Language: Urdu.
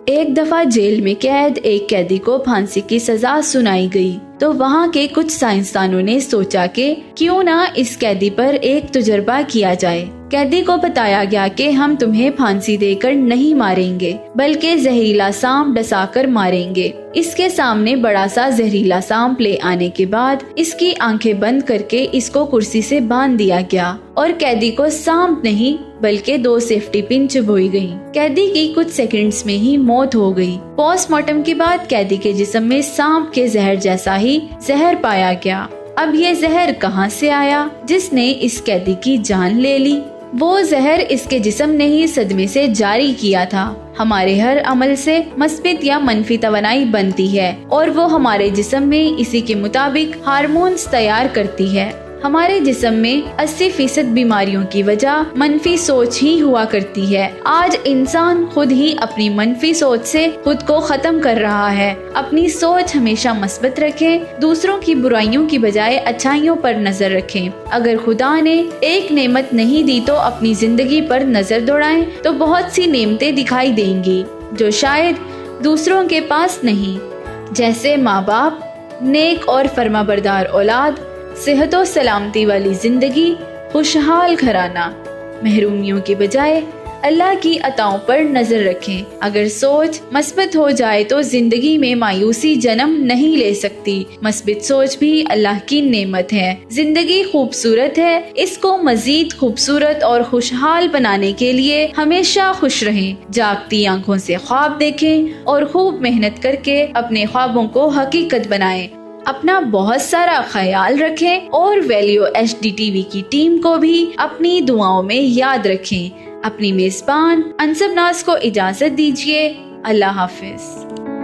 ایک دفعہ جیل میں قید ایک قیدی کو پھانسی کی سزا سنائی گئی تو وہاں کے کچھ سائنسدانوں نے سوچا کہ کیوں نہ اس قیدی پر ایک تجربہ کیا جائے۔ قیدی کو بتایا گیا کہ ہم تمہیں پھانسی دے کر نہیں ماریں گے بلکہ زہریلا سانپ ڈسا کر ماریں گے۔ اس کے سامنے بڑا سا زہریلا سانپ لے آنے کے بعد اس کی آنکھیں بند کر کے اس کو کرسی سے باندھ دیا گیا اور قیدی کو سانپ نہیں بلکہ 2 سیفٹی پن چبھوئی گئیں۔ قیدی کی کچھ سیکنڈز میں ہی موت ہو گئی۔ پوسٹ مارٹم کے بعد قیدی کے جسم میں سانپ کے زہر جیسا ہی زہر پایا گیا۔ اب یہ زہر کہاں سے آیا جس نے اس قیدی کی جان لے لی؟ وہ زہر اس کے جسم نے ہی صدمے سے جاری کیا تھا۔ ہمارے ہر عمل سے مثبت یا منفی توانائی بنتی ہے اور وہ ہمارے جسم میں اسی کے مطابق ہارمونز تیار کرتی ہے۔ ہمارے جسم میں 80% بیماریوں کی وجہ منفی سوچ ہی ہوا کرتی ہے۔ آج انسان خود ہی اپنی منفی سوچ سے خود کو ختم کر رہا ہے۔ اپنی سوچ ہمیشہ مثبت رکھیں، دوسروں کی برائیوں کی بجائے اچھائیوں پر نظر رکھیں۔ اگر خدا نے ایک نعمت نہیں دی تو اپنی زندگی پر نظر دوڑائیں تو بہت سی نعمتیں دکھائی دیں گی جو شاید دوسروں کے پاس نہیں، جیسے ماں باپ، نیک اور فرما بردار اولاد، صحت و سلامتی والی زندگی، خوشحال گھرانہ۔ محرومیوں کے بجائے اللہ کی عطاؤں پر نظر رکھیں۔ اگر سوچ مثبت ہو جائے تو زندگی میں مایوسی جنم نہیں لے سکتی۔ مثبت سوچ بھی اللہ کی نعمت ہے۔ زندگی خوبصورت ہے، اس کو مزید خوبصورت اور خوشحال بنانے کے لیے ہمیشہ خوش رہیں، جاگتی آنکھوں سے خواب دیکھیں اور خوب محنت کر کے اپنے خوابوں کو حقیقت بنائیں۔ اپنا بہت سارا خیال رکھیں اور ویلیو HDTV کی ٹیم کو بھی اپنی دعاؤں میں یاد رکھیں۔ اپنی میزبان انصب ناز کو اجازت دیجیے۔ اللہ حافظ۔